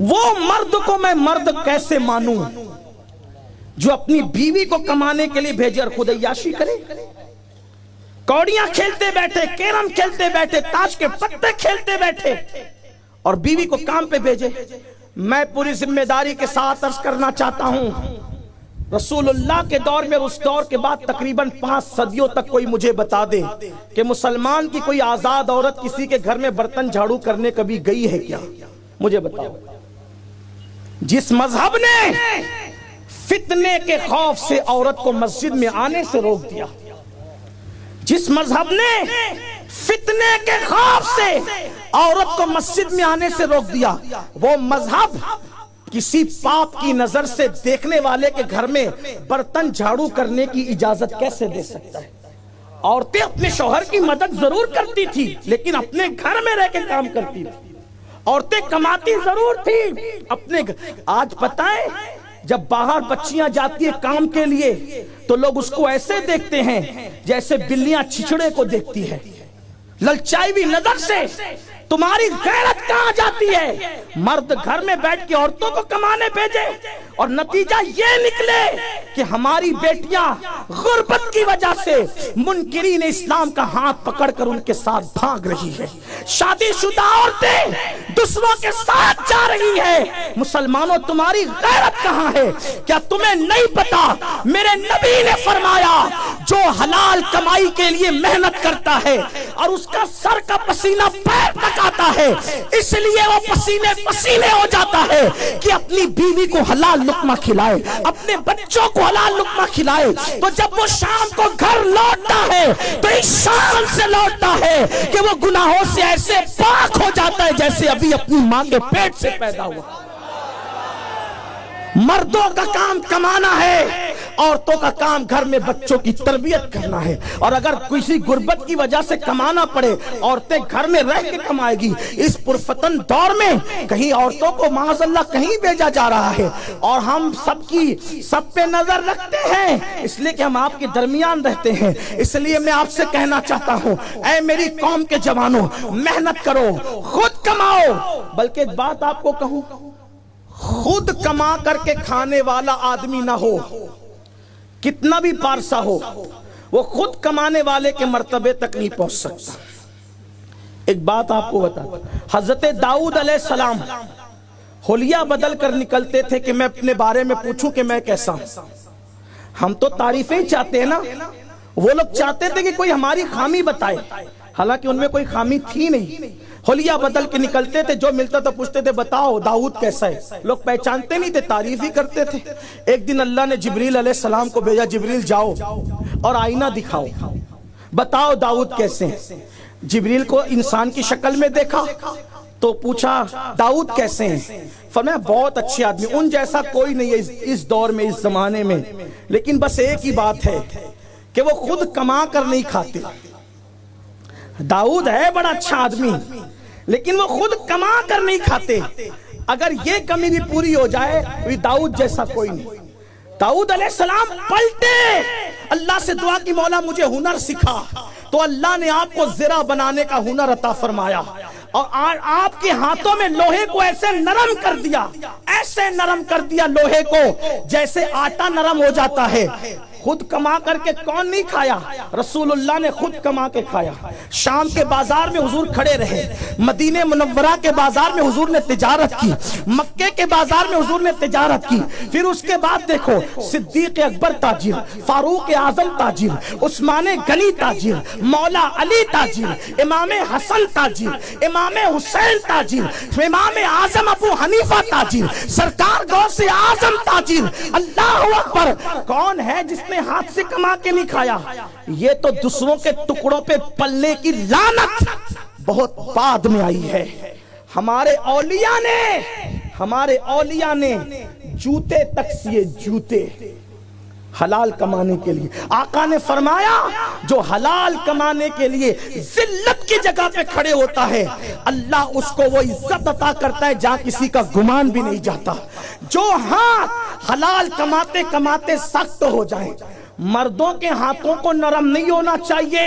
وہ مرد کو میں مرد کیسے مانوں جو اپنی بیوی کو کمانے کے لیے بھیجے اور خود عیاشی کرے؟ کوڑیاں کھیلتے بیٹھے، کیرم کھیلتے بیٹھے، تاش کے پتے کھیلتے بیٹھے اور بیوی کو کام پہ بھیجے۔ میں پوری ذمہ داری کے ساتھ عرض کرنا چاہتا ہوں، رسول اللہ کے دور میں، اس دور کے بعد تقریباً 5 صدیوں تک کوئی مجھے بتا دے کہ مسلمان کی کوئی آزاد عورت کسی کے گھر میں برتن جھاڑو کرنے کبھی گئی ہے کیا؟ مجھے بتاؤ۔ جس مذہب نے فتنے کے خوف سے عورت کو مسجد میں آنے سے روک دیا، جس مذہب نے فتنے کے خوف سے عورت کو مسجد میں آنے سے روک دیا، وہ مذہب کسی پاپ کی نظر سے دیکھنے والے کے گھر میں برتن جھاڑو کرنے کی اجازت کیسے دے سکتا ہے؟ عورتیں اپنے شوہر کی مدد ضرور کرتی تھی لیکن اپنے گھر میں رہ کے کام کرتی تھی۔ عورتیں کماتی ضرور تھی اپنے آج پتہ ہے جب باہر بچیاں جاتی ہیں کام کے لیے تو لوگ اس کو ایسے دیکھتے ہیں جیسے بلیاں چھچڑے کو دیکھتی ہے، للچائی ہوئی نظر سے۔ تمہاری غیرت کہاں جاتی ہے؟ مرد گھر میں بیٹھ کے عورتوں کو کمانے بھیجے اور نتیجہ یہ نکلے کہ ہماری بیٹیاں غربت کی وجہ سے منکرین اسلام کا ہاتھ پکڑ کر ان کے ساتھ بھاگ رہی ہے، شادی شدہ عورتیں دوسروں کے ساتھ جا رہی ہے۔ مسلمانوں تمہاری غیرت کہاں ہے؟ کیا تمہیں نہیں پتا میرے نبی نے فرمایا جو حلال کمائی کے لیے محنت کرتا ہے اور اس کا سر کا پسینہ پیر تک آتا ہے، اس لیے وہ پسینے پسینے ہو جاتا ہے کہ اپنی بیوی کو حلال لقمہ کھلائے، اپنے بچوں کو حلال لقمہ کھلائے۔ تو جب وہ شام کو گھر لوٹتا ہے تو اس شان سے لوٹتا ہے کہ وہ گناہوں سے ایسے پاک ہو جاتا ہے جیسے ابھی اپنی ماں کے پیٹ سے پیدا ہوا۔ مردوں کا کام کمانا ہے، عورتوں کا کام گھر میں بچوں کی تربیت کرنا ہے، اور اگر کسی غربت کی وجہ سے کمانا پڑے عورتیں گھر میں رہ کے کمائے گی۔ اس پرفتن دور میں کہیں عورتوں کو معاذ اللہ کہیں بھیجا جا رہا ہے اور ہم سب پہ نظر رکھتے ہیں اس لیے کہ ہم آپ کے درمیان رہتے ہیں۔ اس لیے میں آپ سے کہنا چاہتا ہوں اے میری قوم کے جوانوں، محنت کرو، خود کماؤ۔ بلکہ ایک بات آپ کو کہوں، خود کما کر کے کھانے والا آدمی نہ ہو، کتنا بھی پارسا ہو، وہ خود کمانے والے کے مرتبے تک نہیں پہنچ سکتا۔ ایک بات آپ کو بتا، حضرت داؤد علیہ السلام حلیہ بدل کر نکلتے تھے کہ میں اپنے بارے میں پوچھوں کہ میں کیسا ہوں۔ ہم تو تعریفیں ہی چاہتے ہیں نا، وہ لوگ چاہتے تھے کہ کوئی ہماری خامی بتائے، حالانکہ ان میں کوئی خامی تھی نہیں۔ حلیہ بدل کے نکلتے تھے، جو ملتا تھا پوچھتے تھے بتاؤ داؤد کیسا ہے، لوگ پہچانتے نہیں تھے، تعریف ہی کرتے تھے۔ ایک دن اللہ نے جبریل علیہ السلام کو بھیجا، جبریل جاؤ اور آئینہ دکھاؤ، بتاؤ داؤد کیسے ہیں۔ جبریل کو انسان کی شکل میں دیکھا تو پوچھا داؤد کیسے ہیں، فرمایا بہت اچھے آدمی، ان جیسا کوئی نہیں ہے اس دور میں، اس زمانے میں، لیکن بس ایک ہی بات ہے کہ وہ خود کما کر نہیں کھاتے۔ داؤد ہے بڑا اچھا آدمی لیکن وہ خود کما کر نہیں کھاتے۔ اگر یہ کمی بھی پوری ہو جائے تو داؤد جیسا کوئی نہیں۔ داؤد علیہ السلام پلٹے، اللہ سے دعا کی مولا مجھے ہنر سکھا، تو اللہ نے آپ کو زرہ بنانے کا ہنر عطا فرمایا اور آپ کے ہاتھوں میں لوہے کو ایسے نرم کر دیا، ایسے نرم کر دیا لوہے کو جیسے آٹا نرم ہو جاتا ہے۔ خود کما کر کے کون نہیں کھایا؟ رسول اللہ نے خود کما کے کھایا۔ شام کے بازار میں حضور کھڑے رہے، مدینہ منورہ کے بازار میں حضور نے تجارت کی، مکے کے بازار میں حضور نے تجارت کی۔ پھر اس کے بعد دیکھو صدیق اکبر تاجر، فاروق اعظم تاجر، عثمان غنی تاجر، مولا علی تاجر، امام حسن تاجر، امام حسین تاجر، امام اعظم ابو حنیفہ تاجر، سرکار غوث اعظم تاجر۔ اللہ اکبر! کون ہے جس نے ہاتھ سے کما کے نہیں کھایا؟ یہ تو دوسروں کے ٹکڑوں پہ پلنے کی لعنت بہت بعد میں آئی ہے۔ ہمارے اولیاء نے جوتے تک سیے، جوتے حلال کمانے کے لیے۔ آقا نے فرمایا جو حلال کمانے کے لیے ذلت کی جگہ پہ کھڑے ہوتا ہے اللہ اس کو وہ عزت عطا کرتا ہے جہاں کسی کا گمان بھی نہیں جاتا۔ جو ہاتھ حلال کماتے کماتے سخت ہو جائے، مردوں کے ہاتھوں کو نرم نہیں ہونا چاہیے،